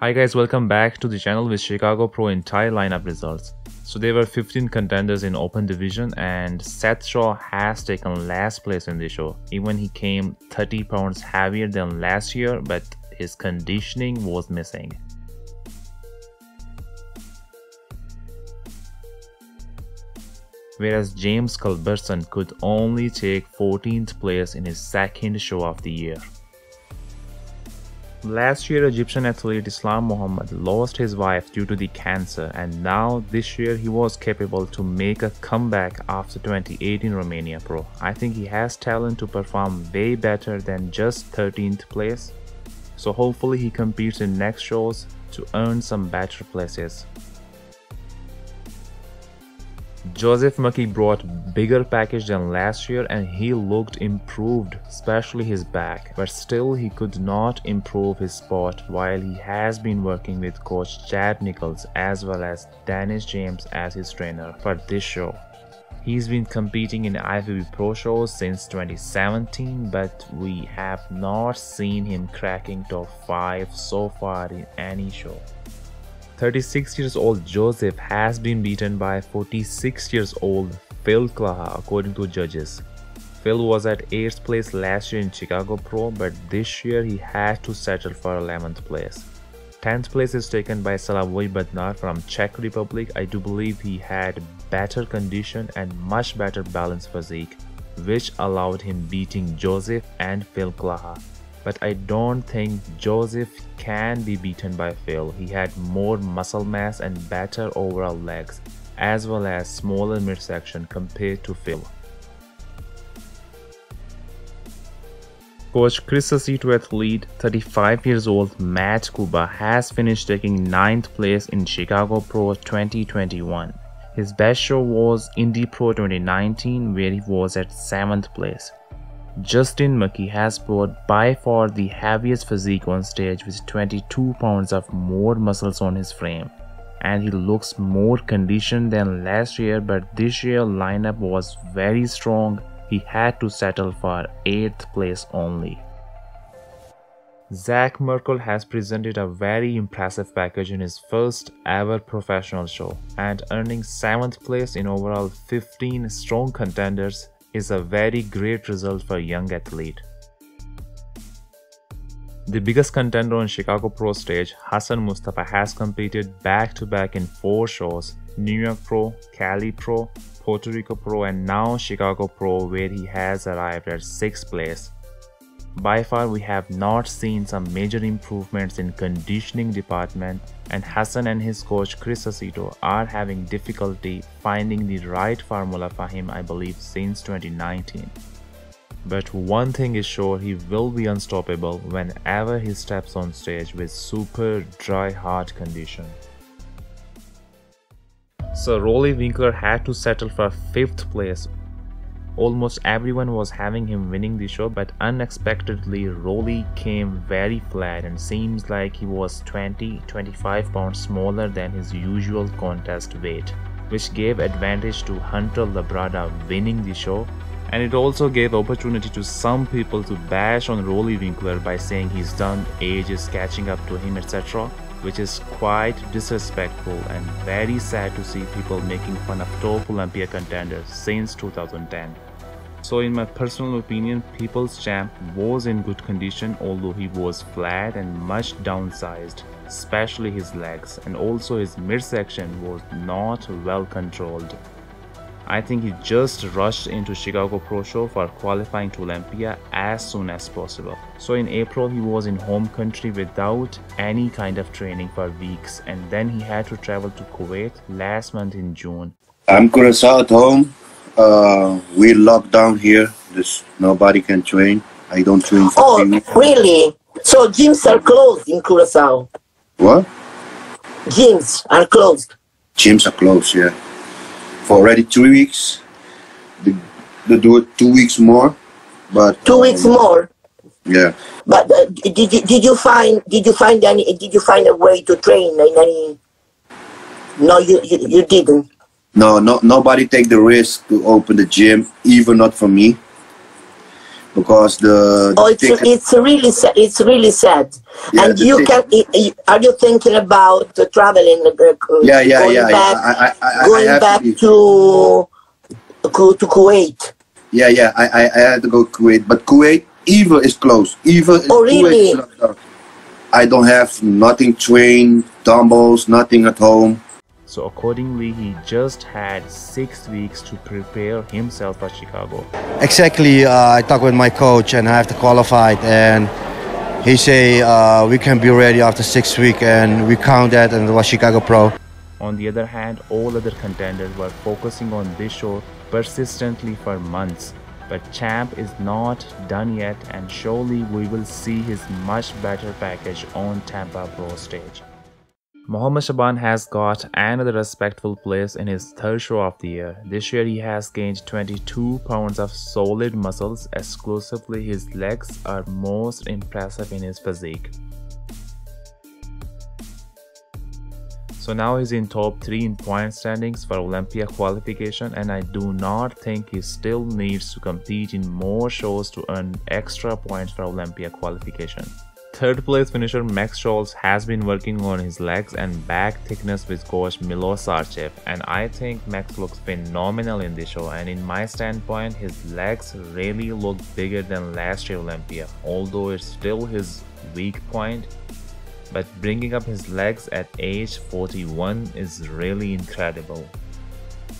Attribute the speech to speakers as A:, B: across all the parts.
A: Hi guys, welcome back to the channel with Chicago Pro entire lineup results. So there were 15 contenders in open division and Seth Shaw has taken last place in the show. Even he came 30 pounds heavier than last year, but his conditioning was missing. Whereas James Culbertson could only take 14th place in his second show of the year. Last year, Egyptian athlete Islam Muhammad lost his wife due to the cancer, and now this year he was capable to make a comeback after 2018 Romania Pro. I think he has talent to perform way better than just 13th place. So hopefully he competes in next shows to earn some better places. Joseph Maki brought bigger package than last year and he looked improved, especially his back, but still he could not improve his spot while he has been working with coach Chad Nichols as well as Dennis James as his trainer for this show. He's been competing in IFBB Pro shows since 2017, but we have not seen him cracking top 5 so far in any show. 36 years old Joseph has been beaten by 46 years old Phil Klaha according to judges. Phil was at 8th place last year in Chicago Pro, but this year he had to settle for 11th place. 10th place is taken by Slavoj Bednar from Czech Republic. I do believe he had better condition and much better balanced physique, which allowed him beating Joseph and Phil Klaha. But I don't think Joseph can be beaten by Phil. He had more muscle mass and better overall legs, as well as smaller midsection compared to Phil. Coach Chris Aceto athlete 35 years old Matt Kuba has finished taking 9th place in Chicago Pro 2021. His best show was Indy Pro 2019 where he was at 7th place. Justin Maki has brought by far the heaviest physique on stage with 22 pounds of more muscles on his frame, and he looks more conditioned than last year, but this year lineup was very strong. He had to settle for 8th place only. Zach Merkel has presented a very impressive package in his first ever professional show, and earning 7th place in overall 15 strong contenders is a very great result for a young athlete. The biggest contender on Chicago Pro stage, Hassan Mustafa, has competed back-to-back in 4 shows: New York Pro, Cali Pro, Puerto Rico Pro, and now Chicago Pro, where he has arrived at 6th place. By far, we have not seen some major improvements in conditioning department, and Hassan and his coach Chris Aceto are having difficulty finding the right formula for him, I believe, since 2019. But one thing is sure, he will be unstoppable whenever he steps on stage with super dry hard condition. So Roelly Winklaar had to settle for 5th place. Almost everyone was having him winning the show, but unexpectedly Roelly came very flat and seems like he was 20-25 pounds smaller than his usual contest weight, which gave advantage to Hunter Labrada winning the show, and it also gave opportunity to some people to bash on Roelly Winklaar by saying he's done, age is catching up to him, etc., which is quite disrespectful and very sad to see people making fun of top Olympia contenders since 2010. So in my personal opinion, People's Champ was in good condition, although he was flat and much downsized, especially his legs, and also his midsection was not well controlled. I think he just rushed into Chicago Pro show for qualifying to Olympia as soon as possible. So in April he was in home country without any kind of training for weeks, and then he had to travel to Kuwait last month in June.
B: I'm Curacao at home. We're locked down here. Nobody can train. I don't train for 3 weeks.
C: Really? So gyms are closed in Curacao?
B: What?
C: Gyms are closed.
B: Gyms are closed, yeah. For already 3 weeks. They do it 2 weeks more, but
C: 2 weeks more.
B: Yeah.
C: But did you find a way to train in any? No, you didn't.
B: No, nobody take the risk to open the gym, even not for me. because the
C: Oh,
B: ticket,
C: it's really sad. It's really sad.
B: yeah,
C: And
B: the
C: you
B: ticket.
C: can. Are you thinking about traveling?
B: Yeah,
C: Going back,
B: I
C: going
B: have to
C: back
B: leave.
C: to Kuwait?
B: Yeah, I had to go to Kuwait, but Kuwait either is closed. Either
C: Oh,
B: Kuwait is
C: really?
B: locked down. I don't have nothing trained, dumbbells, nothing at home.
A: So accordingly, he just had 6 weeks to prepare himself for Chicago.
D: Exactly, I talked with my coach and I have to qualify, and he say we can be ready after 6 weeks, and we count that, and it was Chicago Pro.
A: On the other hand, all other contenders were focusing on this show persistently for months. But Champ is not done yet, and surely we will see his much better package on Tampa Pro stage. Mohamed Shaaban has got another respectful place in his third show of the year. This year he has gained 22 pounds of solid muscles. Exclusively his legs are most impressive in his physique. So now he's in top 3 in point standings for Olympia qualification, and I do not think he still needs to compete in more shows to earn extra points for Olympia qualification. Third place finisher Maxx has been working on his legs and back thickness with coach Milos Sarcev, and I think Maxx looks phenomenal in this show, and in my standpoint his legs really look bigger than last year Olympia, although it's still his weak point. But bringing up his legs at age 41 is really incredible.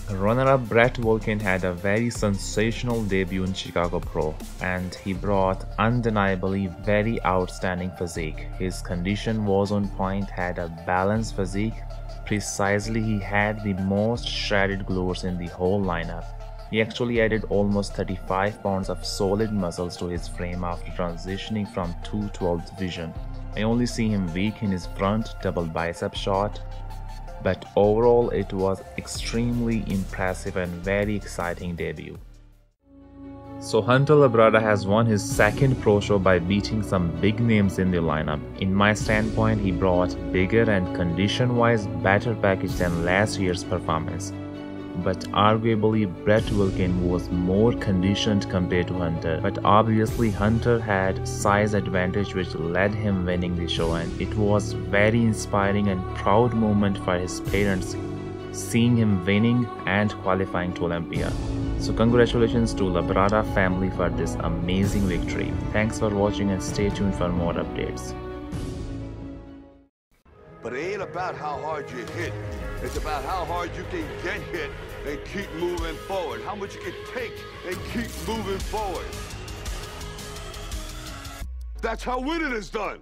A: Runner-up Brett Wilkin had a very sensational debut in Chicago Pro, and he brought undeniably very outstanding physique. His condition was on point, had a balanced physique. Precisely, he had the most shredded glutes in the whole lineup. He actually added almost 35 pounds of solid muscles to his frame after transitioning from 212 division. I only see him weak in his front double bicep shot, but overall it was extremely impressive and very exciting debut. So Hunter Labrada has won his second pro show by beating some big names in the lineup. In my standpoint, he brought bigger and condition-wise better package than last year's performance. But arguably Brett Wilkin was more conditioned compared to Hunter, but obviously Hunter had size advantage which led him winning the show, and it was very inspiring and proud moment for his parents seeing him winning and qualifying to Olympia. So congratulations to Labrada family for this amazing victory. Thanks for watching and stay tuned for more updates.
E: But it ain't about how hard you hit. It's about how hard you can get hit and keep moving forward. How much you can take and keep moving forward. That's how winning is done.